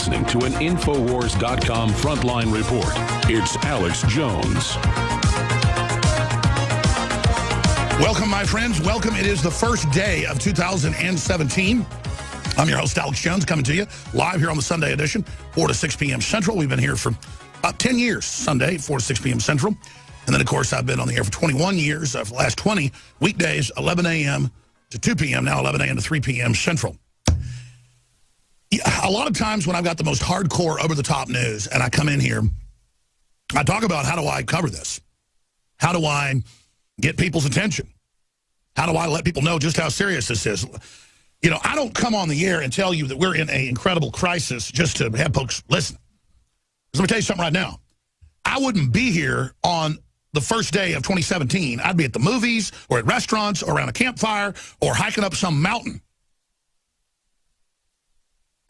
listening to an Infowars.com Frontline Report. It's Alex Jones. Welcome, my friends. Welcome. It is the first day of 2017. I'm your host, Alex Jones, coming to you live here on the Sunday edition, 4 to 6 p.m. Central. We've been here for about 10 years, Sunday, 4 to 6 p.m. Central. And then, of course, I've been on the air for 21 years, for the last 20 weekdays, 11 a.m. to 2 p.m., now 11 a.m. to 3 p.m. Central. A lot of times when I've got the most hardcore, over-the-top news, and I come in here, I talk about how do I cover this? How do I get people's attention? How do I let people know just how serious this is? You know, I don't come on the air and tell you that we're in an incredible crisis just to have folks listen. Let me tell you something right now. I wouldn't be here on the first day of 2017. I'd be at the movies or at restaurants or around a campfire or hiking up some mountain.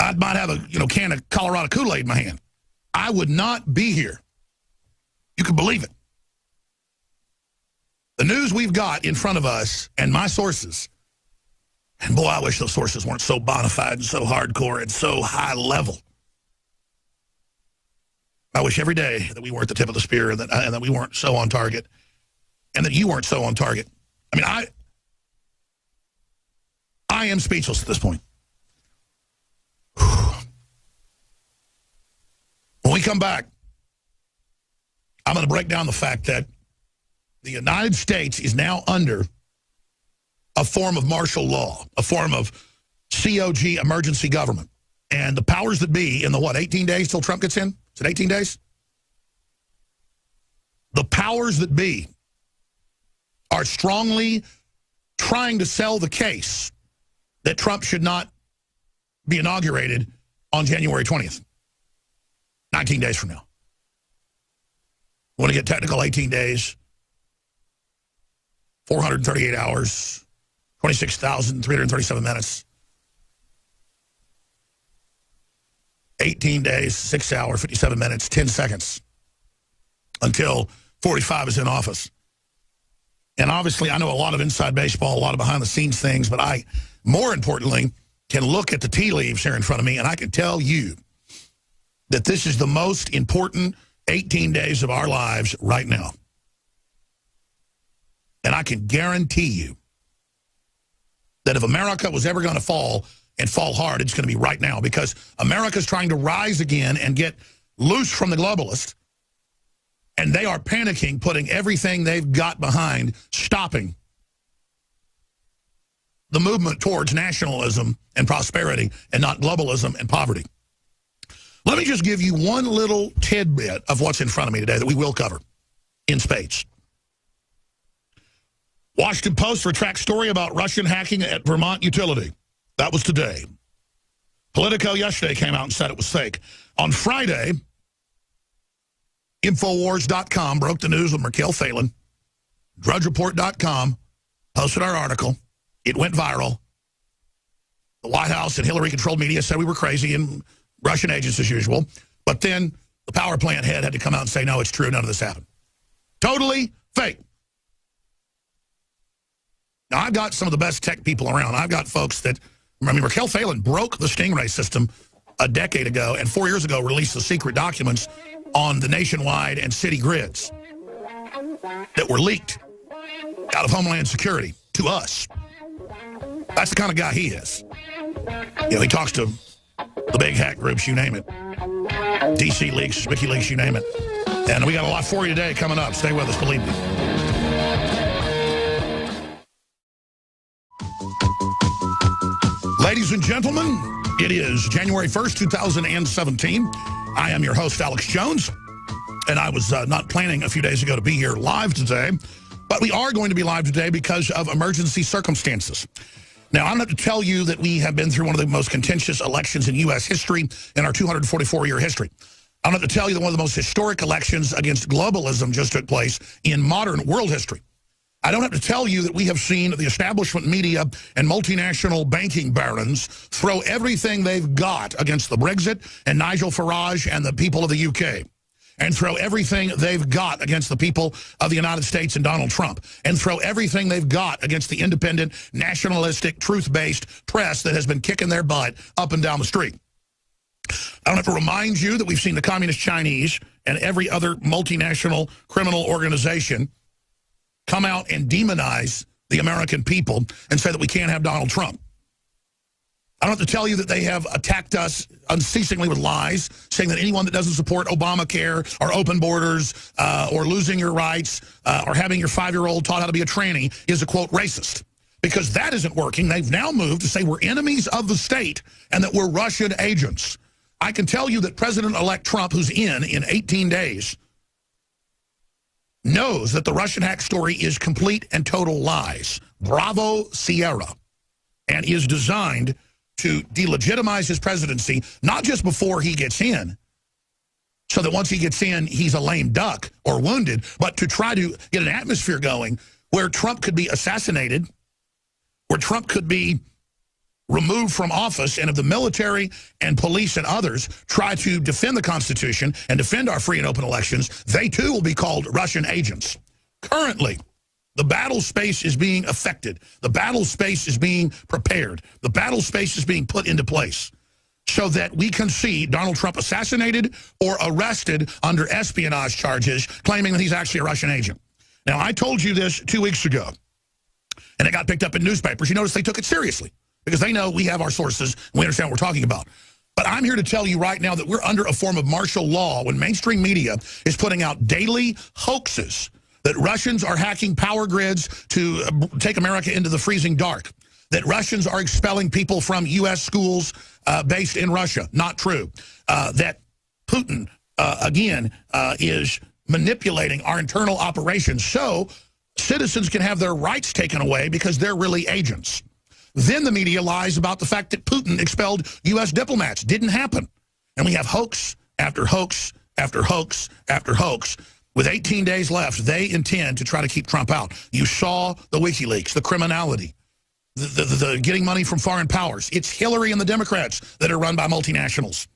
I might have a can of Colorado Kool-Aid in my hand. I would not be here. You can believe it. The news we've got in front of us and my sources, and boy, I wish those sources weren't so bona fide and so hardcore and so high level. I wish every day that we weren't the tip of the spear and that we weren't so on target and that you weren't so on target. I mean, I am speechless at this point. When we come back, I'm going to break down the fact that the United States is now under a form of martial law, a form of COG emergency government. And the powers that be in the, 18 days till Trump gets in? Is it 18 days? The powers that be are strongly trying to sell the case that Trump should not be inaugurated on January 20th, 19 days from now. Want to get technical, 18 days. 438 hours, 26,337 minutes, 18 days, 6 hours, 57 minutes, 10 seconds until 45 is in office. And obviously, I know a lot of inside baseball, a lot of behind-the-scenes things, but I, more importantly, can look at the tea leaves here in front of me, and I can tell you that this is the most important 18 days of our lives right now. And I can guarantee you that if America was ever going to fall and fall hard, it's going to be right now, because America's trying to rise again and get loose from the globalists, and they are panicking, putting everything they've got behind, stopping the movement towards nationalism and prosperity and not globalism and poverty. Let me just give you one little tidbit of what's in front of me today that we will cover in spades. Washington Post retracts story about Russian hacking at Vermont utility. That was today. Politico yesterday came out and said it was fake. On Friday, Infowars.com broke the news with Merkel Phelan. DrudgeReport.com posted our article. It went viral. The White House and Hillary-controlled media said we were crazy and Russian agents as usual. But then the power plant head had to come out and say, no, it's true, none of this happened. Totally fake. Now, I've got some of the best tech people around. I've got folks that, I mean, Merkel Phelan broke the Stingray system a decade ago and 4 years ago released the secret documents on the nationwide and city grids that were leaked out of Homeland Security to us. That's the kind of guy he is. You know, he talks to the big hack groups, you name it. DC leaks, WikiLeaks, you name it. And we got a lot for you today coming up. Stay with us, believe me. Ladies and gentlemen, it is January 1st, 2017. I am your host, Alex Jones, and I was not planning a few days ago to be here live today, but we are going to be live today because of emergency circumstances. Now, I don't have to tell you that we have been through one of the most contentious elections in U.S. history in our 244-year history. I don't have to tell you that one of the most historic elections against globalism just took place in modern world history. I don't have to tell you that we have seen the establishment media and multinational banking barons throw everything they've got against the Brexit and Nigel Farage and the people of the UK, and throw everything they've got against the people of the United States and Donald Trump, and throw everything they've got against the independent, nationalistic, truth-based press that has been kicking their butt up and down the street. I don't have to remind you that we've seen the Communist Chinese and every other multinational criminal organization come out and demonize the American people and say that we can't have Donald Trump. I don't have to tell you that they have attacked us unceasingly with lies, saying that anyone that doesn't support Obamacare or open borders or losing your rights or having your 5-year-old taught how to be a tranny is a, quote, racist. Because that isn't working. They've now moved to say we're enemies of the state and that we're Russian agents. I can tell you that President-elect Trump, who's in 18 days, knows that the Russian hack story is complete and total lies. Bravo, Sierra. And is designed to delegitimize his presidency, not just before he gets in, so that once he gets in, he's a lame duck or wounded, but to try to get an atmosphere going where Trump could be assassinated, where Trump could be removed from office, and if the military and police and others try to defend the Constitution and defend our free and open elections, they too will be called Russian agents. Currently, the battle space is being affected. The battle space is being prepared. The battle space is being put into place so that we can see Donald Trump assassinated or arrested under espionage charges, claiming that he's actually a Russian agent. Now, I told you this 2 weeks ago, and it got picked up in newspapers. You notice they took it seriously because they know we have our sources and we understand what we're talking about. But I'm here to tell you right now that we're under a form of martial law when mainstream media is putting out daily hoaxes that Russians are hacking power grids to take America into the freezing dark, that Russians are expelling people from U.S. schools based in Russia. Not true. That Putin, again, is manipulating our internal operations so citizens can have their rights taken away because they're really agents. Then the media lies about the fact that Putin expelled U.S. diplomats. Didn't happen. And we have hoax after hoax after hoax after hoax. With 18 days left, they intend to try to keep Trump out. You saw the WikiLeaks, the criminality, the getting money from foreign powers. It's Hillary and the Democrats that are run by multinationals.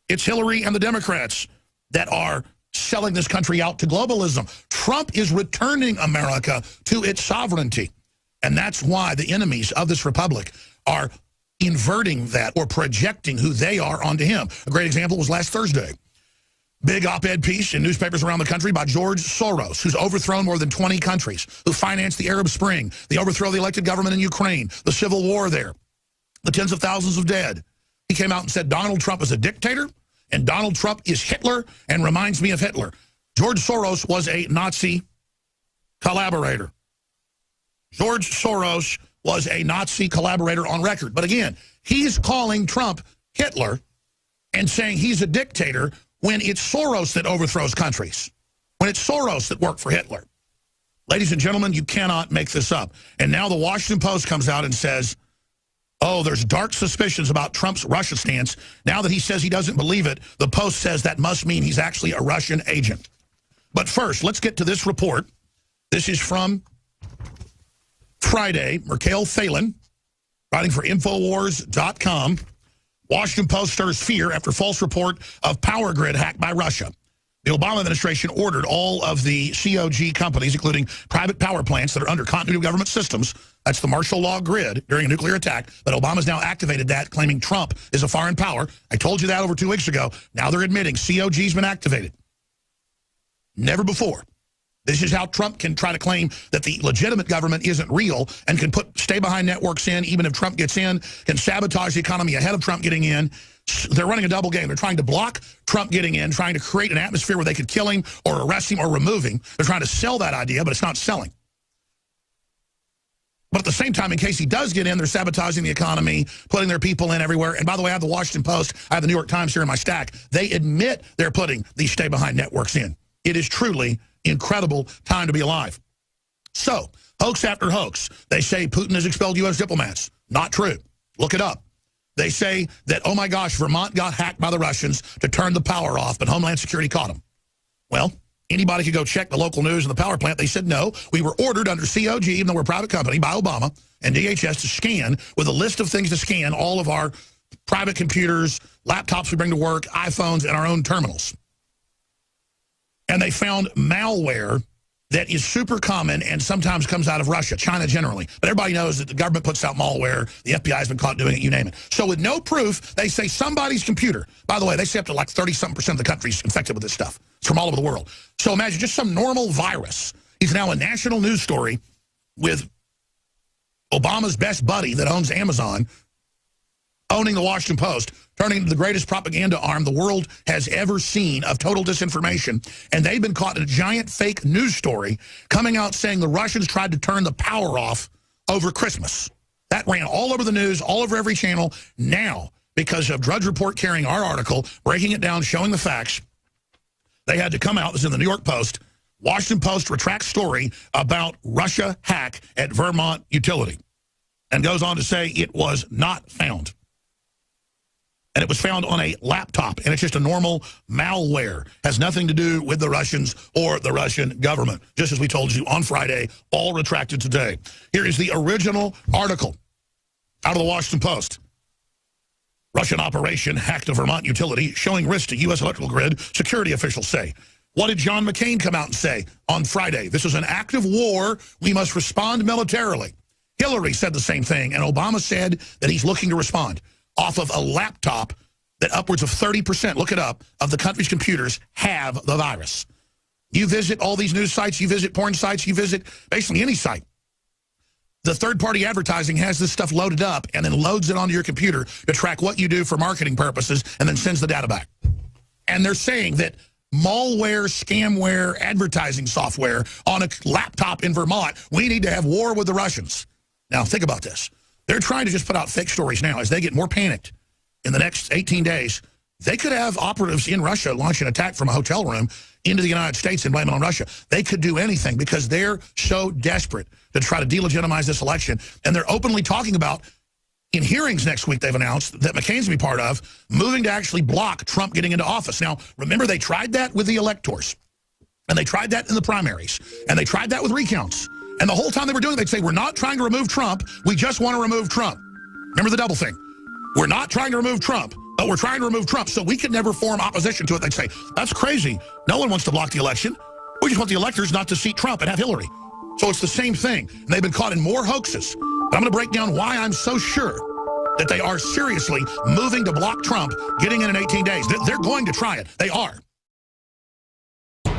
It's Hillary and the Democrats that are selling this country out to globalism. Trump is returning America to its sovereignty. And that's why the enemies of this republic are inverting that or projecting who they are onto him. A great example was last Thursday. Big op-ed piece in newspapers around the country by George Soros, who's overthrown more than 20 countries, who financed the Arab Spring, the overthrow of the elected government in Ukraine, the civil war there, the tens of thousands of dead. He came out and said Donald Trump is a dictator, and Donald Trump is Hitler and reminds me of Hitler. George Soros was a Nazi collaborator. George Soros was a Nazi collaborator on record. But again, he's calling Trump Hitler and saying he's a dictator when it's Soros that overthrows countries, when it's Soros that worked for Hitler. Ladies and gentlemen, you cannot make this up. And now the Washington Post comes out and says, oh, there's dark suspicions about Trump's Russia stance. Now that he says he doesn't believe it, the Post says that must mean he's actually a Russian agent. But first, let's get to this report. This is from Friday. Mikhail Phelan, writing for Infowars.com. Washington Post stirs fear after false report of power grid hacked by Russia. The Obama administration ordered all of the COG companies, including private power plants that are under continuity of government systems, that's the martial law grid, during a nuclear attack, but Obama's now activated that, claiming Trump is a foreign power. I told you that over 2 weeks ago. Now they're admitting COG's been activated. Never before. This is how Trump can try to claim that the legitimate government isn't real and can put stay-behind networks in, even if Trump gets in, can sabotage the economy ahead of Trump getting in. They're running a double game. They're trying to block Trump getting in, trying to create an atmosphere where they could kill him or arrest him or remove him. They're trying to sell that idea, but it's not selling. But at the same time, in case he does get in, they're sabotaging the economy, putting their people in everywhere. And by the way, I have the Washington Post, I have the New York Times here in my stack. They admit they're putting these stay-behind networks in. It is truly incredible time to be alive. So, hoax after hoax. They say Putin has expelled U.S. diplomats. Not true. Look it up. They say that, oh my gosh, Vermont got hacked by the Russians to turn the power off, but Homeland Security caught them. Well, anybody could go check the local news and the power plant. They said no. We were ordered under COG, even though we're a private company, by Obama and DHS to scan with a list of things to scan all of our private computers, laptops we bring to work, iPhones, and our own terminals. And they found malware that is super common and sometimes comes out of Russia, China generally. But everybody knows that the government puts out malware. The FBI has been caught doing it, you name it. So with no proof, they say somebody's computer. By the way, they say up to like 30-something% of the country's infected with this stuff. It's from all over the world. So imagine just some normal virus is now a national news story with Obama's best buddy that owns Amazon owning the Washington Post, turning into the greatest propaganda arm the world has ever seen of total disinformation. And they've been caught in a giant fake news story coming out saying the Russians tried to turn the power off over Christmas. That ran all over the news, all over every channel. Now, because of Drudge Report carrying our article, breaking it down, showing the facts, they had to come out. This is in the New York Post. Washington Post retracts story about Russia hack at Vermont utility. And goes on to say it was not found. And it was found on a laptop, and it's just a normal malware. Has nothing to do with the Russians or the Russian government. Just as we told you on Friday, all retracted today. Here is the original article out of the Washington Post. Russian operation hacked a Vermont utility, showing risk to U.S. electrical grid, security officials say. What did John McCain come out and say on Friday? This is an active war. We must respond militarily. Hillary said the same thing, and Obama said that he's looking to respond off of a laptop that upwards of 30%, look it up, of the country's computers have the virus. You visit all these news sites, you visit porn sites, you visit basically any site. The third-party advertising has this stuff loaded up and then loads it onto your computer to track what you do for marketing purposes and then sends the data back. And they're saying that malware, scamware, advertising software on a laptop in Vermont, we need to have war with the Russians. Now, think about this. They're trying to just put out fake stories now. As they get more panicked in the next 18 days, they could have operatives in Russia launch an attack from a hotel room into the United States and blame it on Russia. They could do anything because they're so desperate to try to delegitimize this election. And they're openly talking about, in hearings next week, they've announced that McCain's going to be part of, moving to actually block Trump getting into office. Now, remember, they tried that with the electors. And they tried that in the primaries. And they tried that with recounts. And the whole time they were doing it, they'd say, we're not trying to remove Trump. We just want to remove Trump. Remember the double thing. We're not trying to remove Trump, but we're trying to remove Trump. So we could never form opposition to it. They'd say, that's crazy. No one wants to block the election. We just want the electors not to seat Trump and have Hillary. So it's the same thing. And they've been caught in more hoaxes. But I'm going to break down why I'm so sure that they are seriously moving to block Trump getting in 18 days. They're going to try it. They are.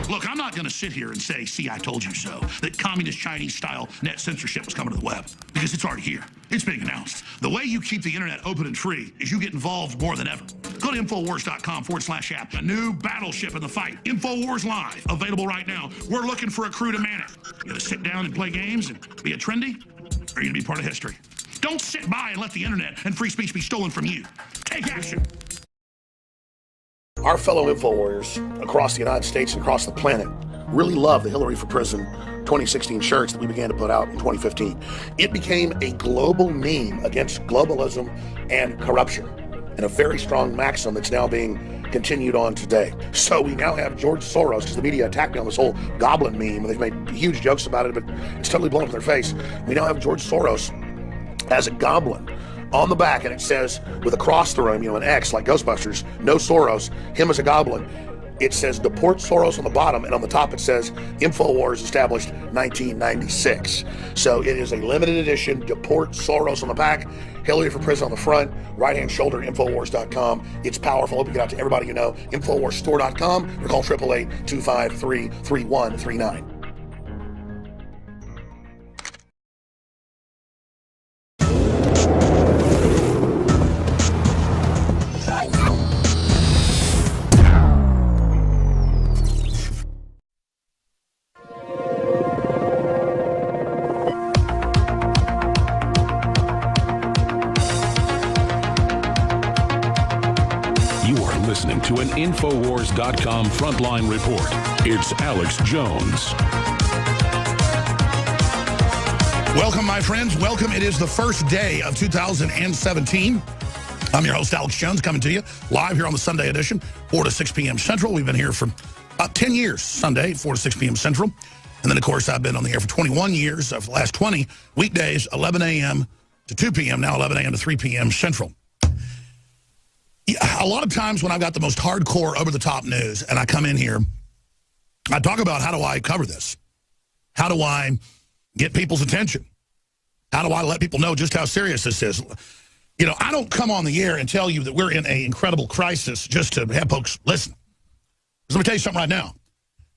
Look, I'm not going to sit here and say, see, I told you so, that communist Chinese-style net censorship was coming to the web, because it's already here. It's being announced. The way you keep the internet open and free is you get involved more than ever. Go to Infowars.com/app. A new battleship in the fight. Infowars Live. Available right now. We're looking for a crew to man it. You going to sit down and play games and be a trendy? Or are you going to be part of history? Don't sit by and let the internet and free speech be stolen from you. Take action. Our fellow InfoWarriors across the United States and across the planet really love the Hillary for Prison 2016 shirts that we began to put out in 2015. It became a global meme against globalism and corruption, and a very strong maxim that's now being continued on today. So we now have George Soros, because the media attacked me on this whole goblin meme, and they've made huge jokes about it, but it's totally blown up in their face. We now have George Soros as a goblin on the back, and it says, with a cross through him, an X like Ghostbusters, no Soros, him as a goblin. It says deport Soros on the bottom, and on the top it says InfoWars established 1996. So it is a limited edition, deport Soros on the back, Hillary for Prison on the front, right-hand shoulder, Infowars.com. It's powerful. Hope you get out to everybody you know. InfoWarsStore.com, or call 888-253-3139. Listening to an Infowars.com frontline report. It's Alex Jones. Welcome, my friends. Welcome. It is the first day of 2017. I'm your host, Alex Jones, coming to you live here on the Sunday edition, 4 to 6 p.m. Central. We've been here for about 10 years, Sunday, 4 to 6 p.m. Central. And then, of course, I've been on the air for 21 years. For the last 20 weekdays, 11 a.m. to 2 p.m., now 11 a.m. to 3 p.m. Central. A lot of times when I've got the most hardcore, over-the-top news, and I come in here, I talk about how do I cover this. How do I get people's attention? How do I let people know just how serious this is? You know, I don't come on the air and tell you that we're in an incredible crisis just to have folks listen. Let me tell you something right now.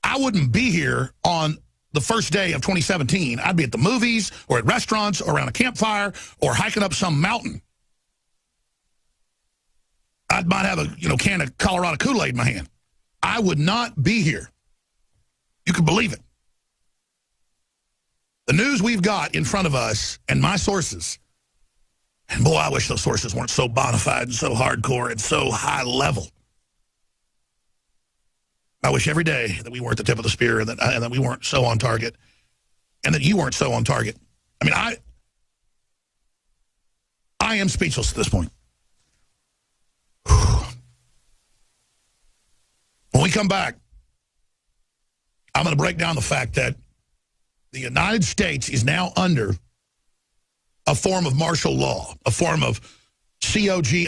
I wouldn't be here on the first day of 2017. I'd be at the movies or at restaurants or around a campfire or hiking up some mountain. I might have a can of Colorado Kool-Aid in my hand. I would not be here. You can believe it. The news we've got in front of us and my sources, and boy, I wish those sources weren't so bona fide and so hardcore and so high level. I wish every day that we weren't the tip of the spear and that we weren't so on target and that you weren't so on target. I mean, I am speechless at this point. When we come back, I'm going to break down the fact that the United States is now under a form of martial law, a form of COG,